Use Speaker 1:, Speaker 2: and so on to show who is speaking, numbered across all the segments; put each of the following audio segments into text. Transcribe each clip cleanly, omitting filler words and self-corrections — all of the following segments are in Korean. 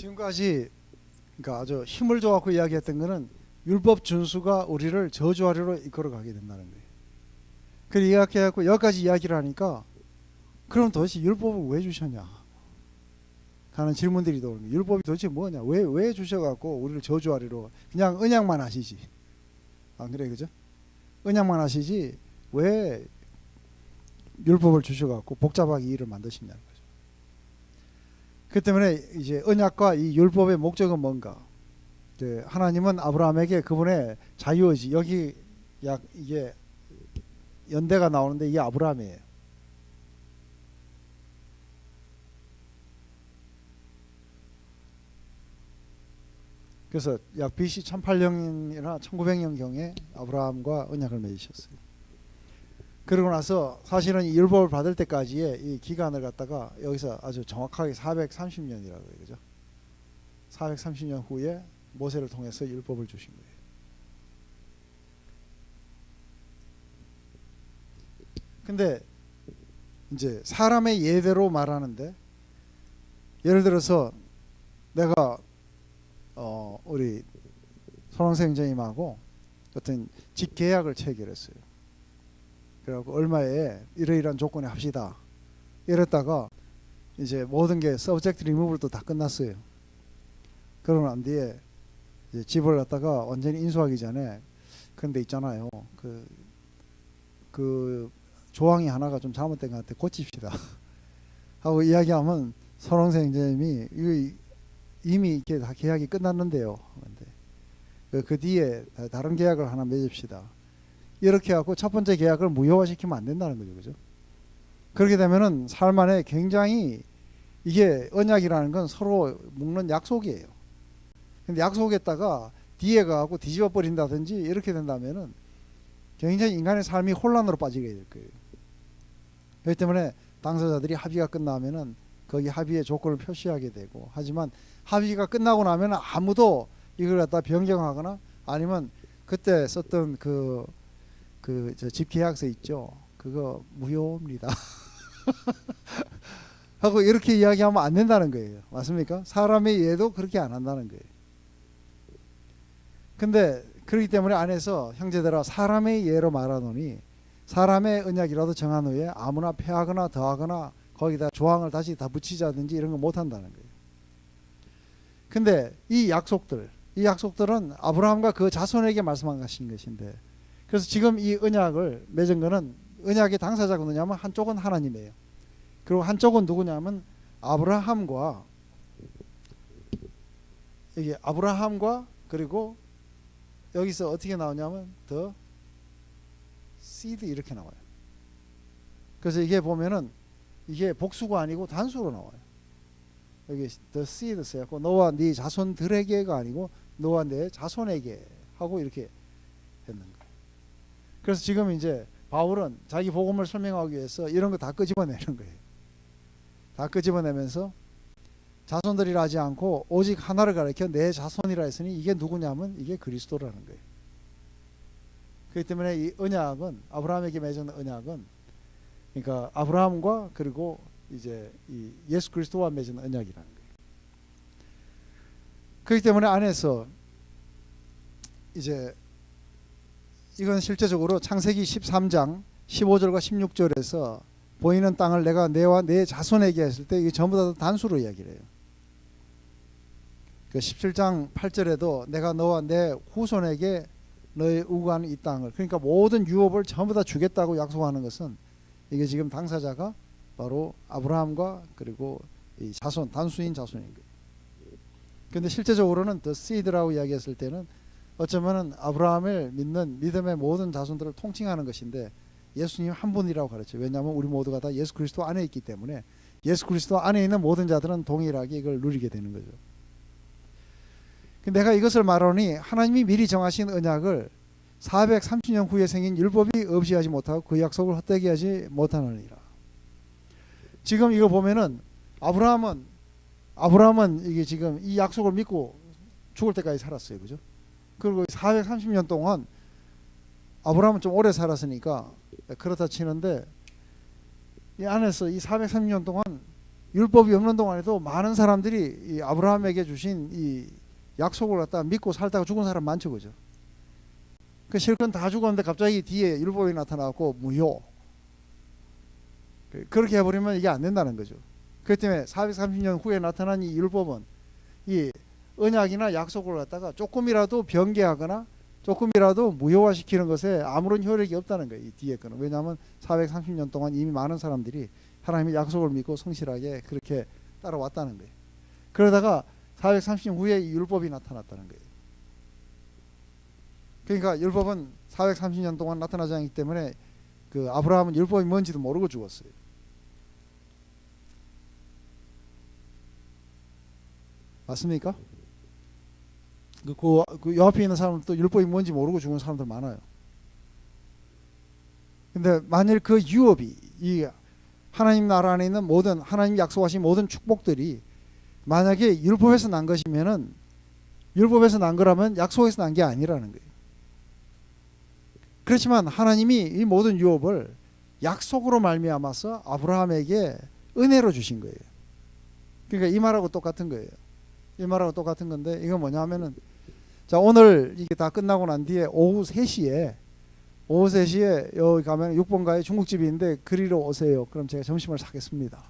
Speaker 1: 지금까지 그러니까 아주 힘을 줘갖고 이야기했던 거는 율법 준수가 우리를 저주하리로 이끌어가게 된다는 거예요. 그래 이야기해갖고 여기까지 이야기를 하니까 그럼 도대체 율법을 왜 주셨냐 하는 질문들이 나오는 거예요. 율법이 도대체 뭐냐, 왜 주셔갖고 우리를 저주하리로, 그냥 언약만 하시지, 안 그래, 그죠? 언약만 하시지 왜 율법을 주셔갖고 복잡하게 일을 만드시냐는 거죠. 그 때문에 이제 언약과 이 율법의 목적은 뭔가, 하나님은 아브라함에게 그분의 자유의지, 여기 이게 연대가 나오는데 이게 아브라함이에요. 그래서 약 BC 1800년이나 1900년경에 아브라함과 언약을 맺으셨어요. 그러고 나서 사실은 이 율법을 받을 때까지의 이 기간을 갖다가 여기서 아주 정확하게 430년이라고 해요. 그죠? 430년 후에 모세를 통해서 율법을 주신 거예요. 근데 이제 사람의 예대로 말하는데, 예를 들어서 내가 우리 손원생님하고 어떤 직계약을 체결했어요. 그래갖고 얼마에 이러이러한 조건에 합시다 이랬다가 이제 모든 게 서브젝트 리무블도 다 끝났어요. 그러고 난 뒤에 이제 집을 갖다가 완전히 인수하기 전에 그런데 있잖아요, 그 조항이 하나가 좀 잘못된 것 같아, 고칩시다 하고 이야기하면 손원생님이 이미 이렇게 다 계약이 끝났는데요. 그 뒤에 다른 계약을 하나 맺읍시다. 이렇게 하고 첫 번째 계약을 무효화시키면 안 된다는 거죠. 그죠? 그렇게 되면은 삶 안에 굉장히, 이게 언약이라는 건 서로 묵는 약속이에요. 근데 약속했다가 뒤에 가고 뒤집어 버린다든지 이렇게 된다면은 굉장히 인간의 삶이 혼란으로 빠지게 될 거예요. 그렇기 때문에 당사자들이 합의가 끝나면은 거기 합의의 조건을 표시하게 되고, 하지만 합의가 끝나고 나면 아무도 이걸 갖다 변경하거나 아니면 그때 썼던 저 집계약서 있죠, 그거 무효입니다 하고 이렇게 이야기하면 안 된다는 거예요. 맞습니까? 사람의 예도 그렇게 안 한다는 거예요. 근데 그렇기 때문에 안에서 형제들아, 사람의 예로 말하노니 사람의 언약이라도 정한 후에 아무나 폐하거나 더하거나 거기다 조항을 다시 다 붙이자든지 이런 거 못 한다는 거예요. 근데 이 약속들은 아브라함과 그 자손에게 말씀하신 것인데, 그래서 지금 이 언약을 맺은 거는, 언약의 당사자가 누구냐면 한쪽은 하나님이에요. 그리고 한쪽은 누구냐면 아브라함과, 이게 아브라함과, 그리고 여기서 어떻게 나오냐면 더 seed 이렇게 나와요. 그래서 이게 보면은 이게 복수가 아니고 단수로 나와요. 여기 the seed 써갖고 너와 네 자손들에게가 아니고 너와 내 자손에게 하고 이렇게 했는 거예요. 그래서 지금 이제 바울은 자기 복음을 설명하기 위해서 이런 거 다 끄집어내는 거예요. 다 끄집어내면서 자손들이라 하지 않고 오직 하나를 가리켜 내 자손이라 했으니 이게 누구냐면 이게 그리스도라는 거예요. 그렇기 때문에 이 언약은, 아브라함에게 맺은 언약은, 그러니까 아브라함과 그리고 이제 이 예수 그리스도와 맺은 언약이라는 거예요. 그렇기 때문에 안에서 이제 이건 실제적으로 창세기 13장 15절과 16절에서 보이는 땅을 내가 내와 내 자손에게 했을 때 이게 전부 다 단수로 이야기를 해요. 그 17장 8절에도 내가 너와 내 후손에게 너의 우고하는 이 땅을, 그러니까 모든 유업을 전부 다 주겠다고 약속하는 것은 이게 지금 당사자가 바로 아브라함과 그리고 이 자손, 단수인 자손인 거예요. 근데 실제적으로는 더 시드라고 이야기했을 때는 어쩌면은 아브라함을 믿는 믿음의 모든 자손들을 통칭하는 것인데, 예수님 한 분이라고 가르쳐요. 왜냐하면 우리 모두가 다 예수 그리스도 안에 있기 때문에 예수 그리스도 안에 있는 모든 자들은 동일하게 이걸 누리게 되는 거죠. 내가 이것을 말하니 하나님이 미리 정하신 언약을 430년 후에 생긴 율법이 없이 하지 못하고 그 약속을 헛되게 하지 못하느니라. 지금 이거 보면은 아브라함은 이게 지금 이 약속을 믿고 죽을 때까지 살았어요. 그죠? 그리고 430년 동안 아브라함은 좀 오래 살았으니까 그렇다 치는데, 이 안에서 이 430년 동안 율법이 없는 동안에도 많은 사람들이 이 아브라함에게 주신 이 약속을 갖다 믿고 살다가 죽은 사람 많죠, 그죠? 그 실컷 다 죽었는데 갑자기 뒤에 율법이 나타나고 무효. 그렇게 해버리면 이게 안 된다는 거죠. 그렇기 때문에 430년 후에 나타난 이 율법은 이 언약이나 약속을 갖다가 조금이라도 변개하거나 조금이라도 무효화시키는 것에 아무런 효력이 없다는 거예요. 이 뒤에 거는. 왜냐하면 430년 동안 이미 많은 사람들이 하나님의 약속을 믿고 성실하게 그렇게 따라왔다는 거예요. 그러다가 430년 후에 이 율법이 나타났다는 거예요. 그러니까 율법은 430년 동안 나타나지 않기 때문에 그 아브라함은 율법이 뭔지도 모르고 죽었어요. 맞습니까? 그 옆에 있는 사람도 율법이 뭔지 모르고 죽은 사람들 많아요. 근데 만일 그 유업이 이 하나님 나라 안에 있는 모든 하나님 약속하신 모든 축복들이 만약에 율법에서 난 것이면은 율법에서 난 거라면 약속에서 난 게 아니라는 거예요. 그렇지만 하나님이 이 모든 유업을 약속으로 말미암아서 아브라함에게 은혜로 주신 거예요. 그러니까 이 말하고 똑같은 거예요. 이 말하고 똑같은 건데 이건 뭐냐면은 자 오늘 이게 다 끝나고 난 뒤에 오후 3시에 여기 가면 6번가에 중국집이 있는데 그리로 오세요. 그럼 제가 점심을 사겠습니다.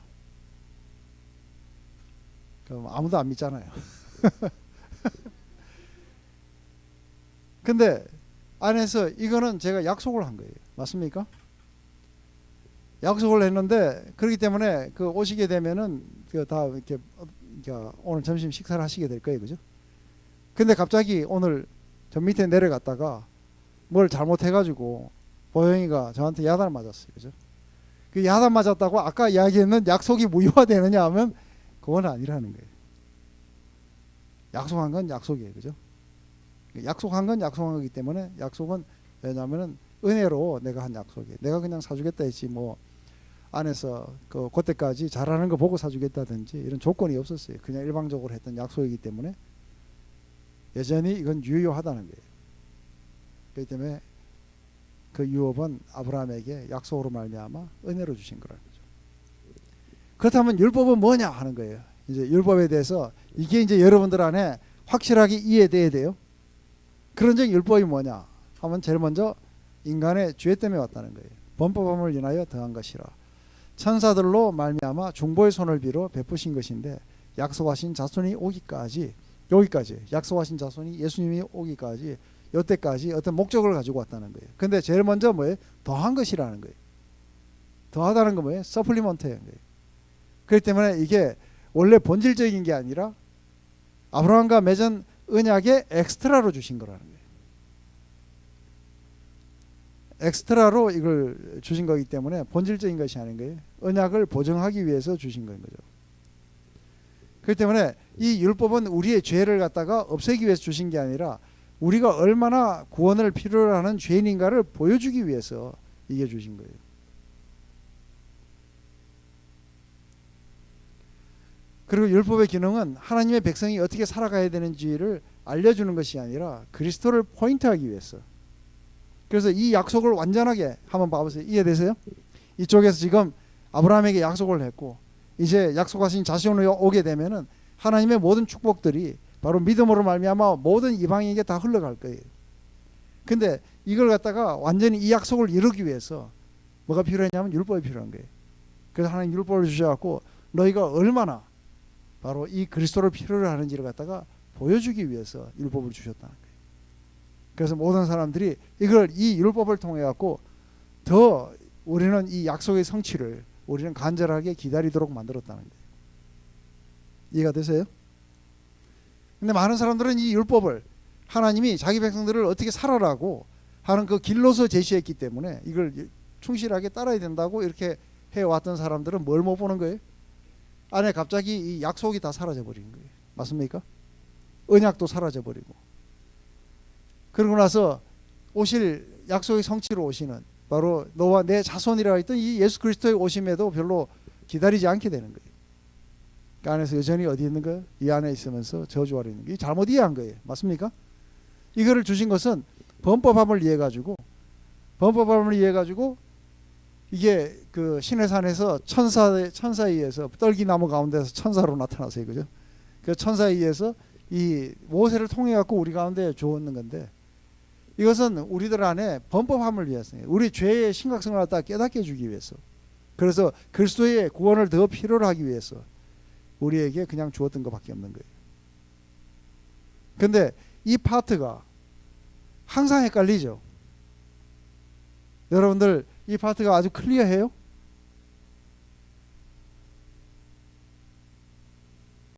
Speaker 1: 그럼 아무도 안 믿잖아요. 근데 안에서 이거는 제가 약속을 한 거예요. 맞습니까? 약속을 했는데 그렇기 때문에 그 오시게 되면은 그 다 이렇게 오늘 점심 식사를 하시게 될 거예요. 그죠? 근데 갑자기 오늘 저 밑에 내려갔다가 뭘 잘못해가지고 보영이가 저한테 야단 맞았어요. 그죠? 그 야단 맞았다고 아까 이야기했는 약속이 무효화되느냐 하면 그건 아니라는 거예요. 약속한 건 약속이에요. 그죠? 약속한 건 약속한 거기 때문에 약속은 왜냐하면은 은혜로 내가 한 약속이에요. 내가 그냥 사주겠다 했지 뭐 안에서 그때까지 잘하는 거 보고 사주겠다든지 이런 조건이 없었어요. 그냥 일방적으로 했던 약속이기 때문에 여전히 이건 유효하다는 거예요. 그렇기 때문에 그 유업은 아브라함에게 약속으로 말미암아 은혜로 주신 거라는 거죠. 그렇다면 율법은 뭐냐 하는 거예요. 이제 율법에 대해서 이게 이제 여러분들 안에 확실하게 이해돼야 돼요. 그런 적 율법이 뭐냐 하면 제일 먼저 인간의 죄 때문에 왔다는 거예요. 범법함을 인하여 더한 것이라. 천사들로 말미암아 중보의 손을 빌어 베푸신 것인데 약속하신 자손이 오기까지 여기까지 약속하신 자손이 예수님이 오기까지 여태까지 어떤 목적을 가지고 왔다는 거예요. 근데 제일 먼저 뭐예요? 더한 것이라는 거예요. 더하다는 건 뭐예요? 서플리먼트인 거예요. 그렇기 때문에 이게 원래 본질적인 게 아니라 아브라함과 맺은 언약의 엑스트라로 주신 거라는 거예요. 엑스트라로 이걸 주신 거기 때문에 본질적인 것이 아닌 거예요. 언약을 보증하기 위해서 주신 거인 거죠. 그렇기 때문에 이 율법은 우리의 죄를 갖다가 없애기 위해서 주신 게 아니라 우리가 얼마나 구원을 필요로 하는 죄인인가를 보여주기 위해서 이게 주신 거예요. 그리고 율법의 기능은 하나님의 백성이 어떻게 살아가야 되는지를 알려주는 것이 아니라 그리스도를 포인트하기 위해서. 그래서 이 약속을 완전하게 한번 봐보세요. 이해되세요? 이쪽에서 지금 아브라함에게 약속을 했고 이제 약속하신 자손이 오게 되면은 하나님의 모든 축복들이 바로 믿음으로 말미암아 모든 이방인에게 다 흘러갈 거예요. 근데 이걸 갖다가 완전히 이 약속을 이루기 위해서 뭐가 필요했냐면 율법이 필요한 거예요. 그래서 하나님 율법을 주셔갖고 너희가 얼마나 바로 이 그리스도를 필요로 하는지를 갖다가 보여주기 위해서 율법을 주셨다는 거예요. 그래서 모든 사람들이 이걸 이 율법을 통해 갖고 더 우리는 이 약속의 성취를 우리는 간절하게 기다리도록 만들었다는 거예요. 이해가 되세요? 근데 많은 사람들은 이 율법을 하나님이 자기 백성들을 어떻게 살아라고 하는 그 길로서 제시했기 때문에 이걸 충실하게 따라야 된다고 이렇게 해왔던 사람들은 뭘 못 보는 거예요? 안에 갑자기 이 약속이 다 사라져 버리는 거예요. 맞습니까? 언약도 사라져 버리고. 그러고 나서 오실 약속의 성취로 오시는 바로 너와 내 자손이라 했던 이 예수 그리스도의 오심에도 별로 기다리지 않게 되는 거예요. 그 안에서 여전히 어디 있는 거예요? 이 안에 있으면서 저주 아래 있는 거예요. 잘못 이해한 거예요. 맞습니까? 이거를 주신 것은 범법함을 이해해 가지고 이게 그 시내산에서 천사에 의해서 떨기나무 가운데서 천사로 나타나서요, 그죠? 그 천사에 의해서 이 모세를 통해 갖고 우리 가운데 주었는 건데, 이것은 우리들 안에 범법함을 위해서예요. 우리 죄의 심각성을 갖다 깨닫게 해주기 위해서. 그래서 그리스도의 구원을 더 필요로 하기 위해서 우리에게 그냥 주었던 것밖에 없는 거예요. 근데 이 파트가 항상 헷갈리죠. 여러분들 이 파트가 아주 클리어해요?